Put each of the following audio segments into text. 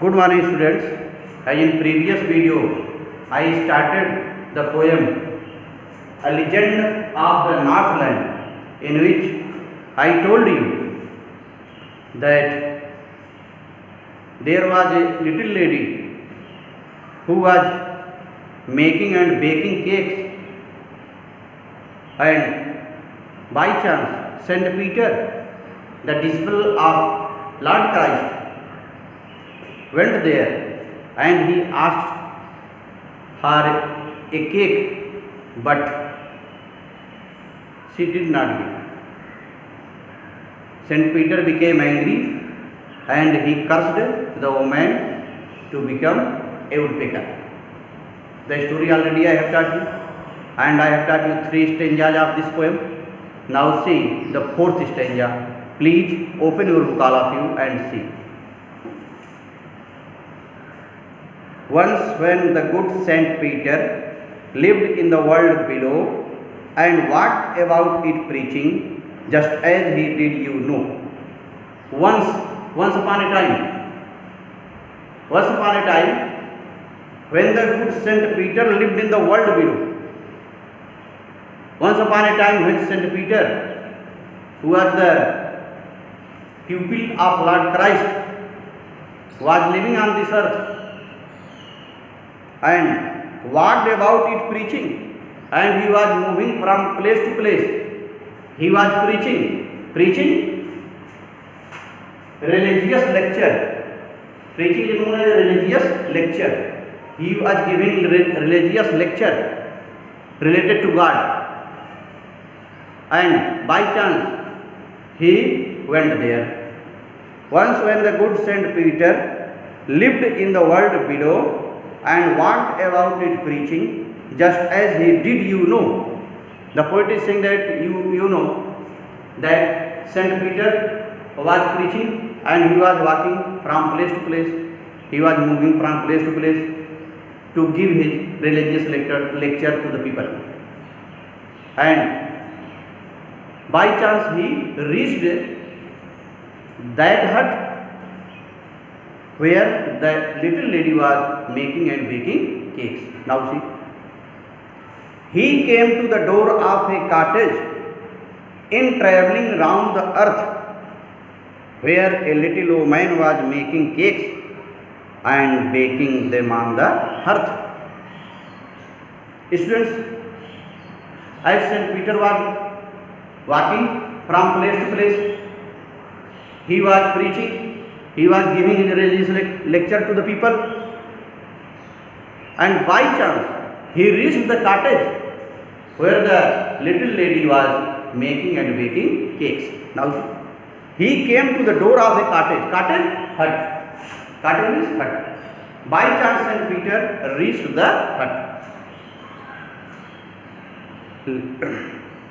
Good morning students. As in previous video, I started the poem A Legend of the Northland, in which I told you that there was a little lady who was making and baking cakes, and by chance Saint Peter, the disciple of Lord Christ, went there and he asked her a cake, but she did not give. Saint Peter became angry and he cursed the woman to become a woodpecker. The story already I have taught you, and I have taught you 3 stanzas of this poem. Now see the 4th stanza. Please open your book, all of you, and see. Once when the good Saint Peter lived in the world below and walked about it preaching, just as he did you know. Once upon a time, when the good Saint Peter lived in the world below. Once upon a time when Saint Peter, who was the pupil of Lord Christ, was living on this earth and walked about it preaching, and he was moving from place to place. He was preaching religious lecture. Preaching is known as a religious lecture. He was giving religious lecture related to God, and by chance he went there. Once when the good Saint Peter lived in the world below and walked about it preaching, just as he did you know. The poet is saying that you know that Saint Peter was preaching and he was walking from place to place. He was moving from place to place to give his religious lecture to the people. And by chance he reached that hut where the little lady was making and baking cakes. Now see, he came to the door of a cottage in travelling round the earth, where a little woman was making cakes and baking them on the hearth. Students, as Saint Peter was walking from place to place, he was preaching. He was giving his religious lecture to the people, and by chance he reached the cottage where the little lady was making and baking cakes. Now he came to the door of the cottage. Hut. Cottage means hut. By chance Saint Peter reached the hut.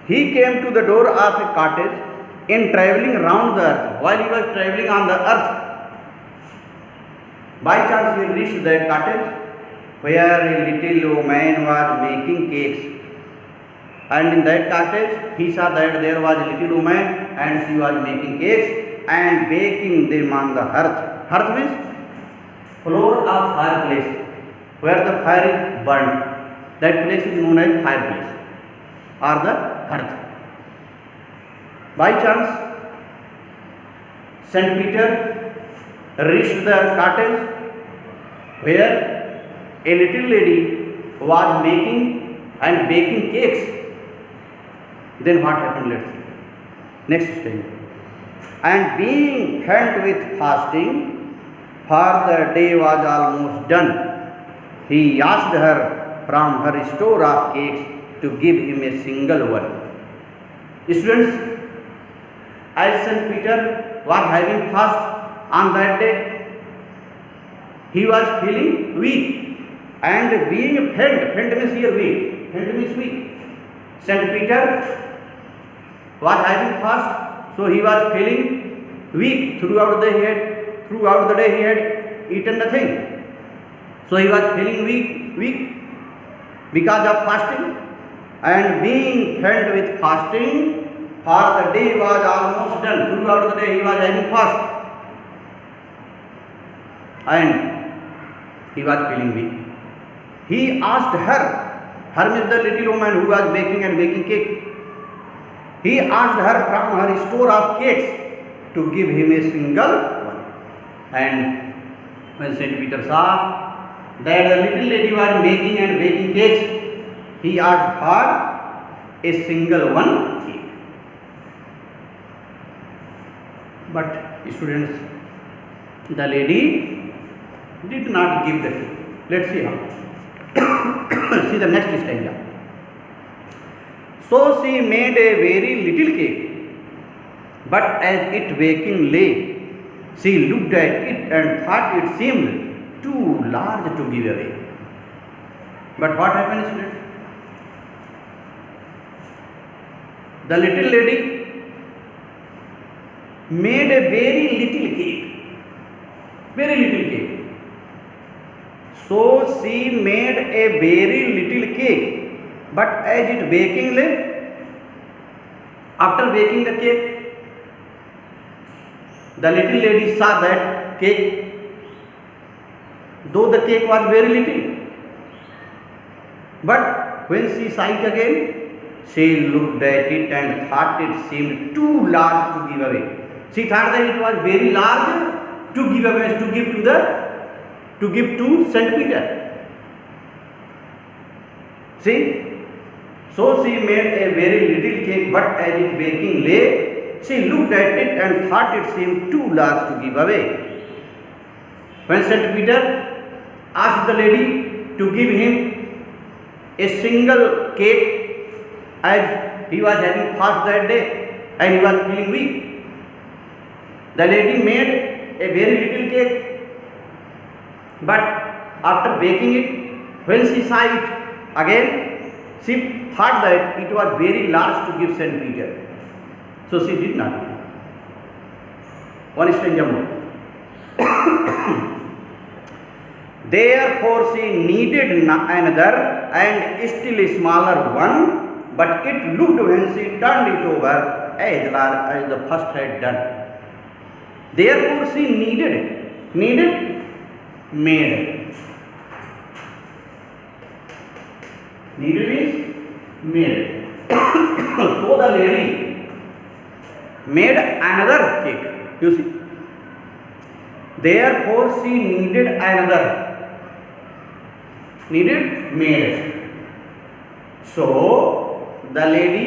He came to the door of a cottage in travelling round the earth. While he was travelling on the earth, by chance he reached that cottage where a little woman was making cakes, and in that cottage he saw that there was a little woman and she was making cakes and baking them on the hearth. Hearth means floor of fireplace, where the fire is burnt. That place is known as fireplace or the hearth. By chance Saint Peter reached the cottage where a little lady was making and baking cakes. Then what happened? Let's see. Next stage. And being faint with fasting, for the day was almost done, he asked her from her store of cakes to give him a single one. Students, as Saint Peter was having fast on that day, he was feeling weak and being faint means here weak, faint means weak. Saint Peter was having fast, so he was feeling weak throughout the day. He had eaten nothing, so he was feeling weak because of fasting, and being faint with fasting, for the day was almost done. Throughout the day he was having fast. and he was feeling weak. He asked her, her means the little woman who was baking and baking cake. He asked her from her store of cakes to give him a single one. And when Saint Peter saw that the little lady was making and baking cakes, he asked her a single one cake. But students, the lady did not give the cake. Let's see how. See the next stanza. So she made a very little cake, but as it baking lay, she looked at it and thought it seemed too large to give away. But what happened, students? The little lady made a very little cake. Very little cake. So she made a very little cake, but as it baking lay, after baking the cake, the little lady saw that cake, though the cake was very little, but when she saw it again, she looked at it and thought it seemed too large to give away. She thought that it was very large to give away, to give to Saint Peter. See, so she made a very little cake, but as it baking lay, she looked at it and thought it seemed too large to give away. When Saint Peter asked the lady to give him a single cake, as he was having fast that day and he was feeling weak, the lady made a very little cake, but after baking it, when she saw it again, she thought that it was very large to give Saint Peter. So she did not give. One stanza more. Therefore she needed another and still smaller one, but it looked when she turned it over as large as the first had done. Therefore she needed made. Needed means made. So the lady made another cake. You see. Therefore she needed another. Needed made. So the lady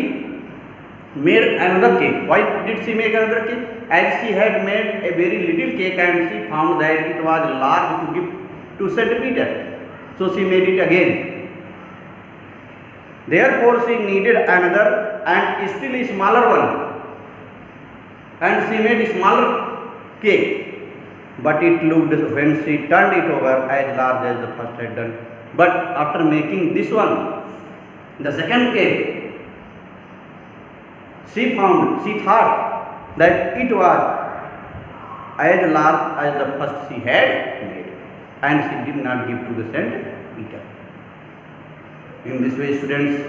made another cake. Why did she make another cake? As she had made a very little cake and she found that it was large to give to Saint Peter. So she made it again. Therefore she needed another and still a smaller one. And she made a smaller cake. But it looked when she turned it over as large as the first had done. But after making this one, the second cake, she thought that it was as large as the first she had made, and she did not give to the Saint Peter. In this way, students,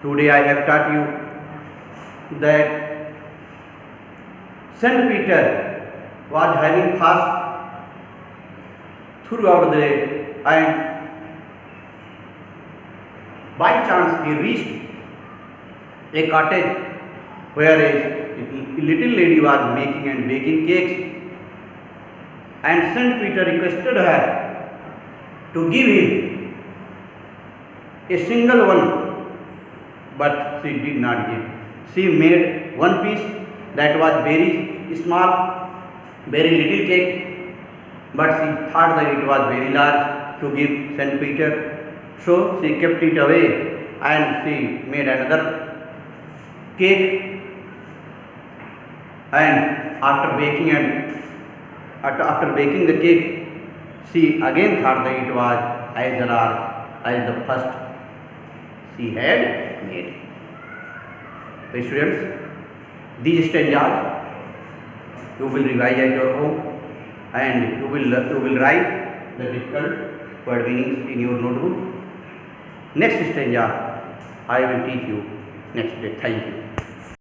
today I have taught you that Saint Peter was having fast throughout the day, and by chance he reached a cottage where a little lady was making and baking cakes, and Saint Peter requested her to give him a single one, but she did not give. She made one piece that was very small, very little cake, but she thought that it was very large to give Saint Peter. So she kept it away and she made another cake, and after baking the cake, she again thought that it was as large as the first she had made. So students, these stanzas you will revise at your home, and you will write the difficult word meanings in your notebook. Next stanza I will teach you next day. Thank you.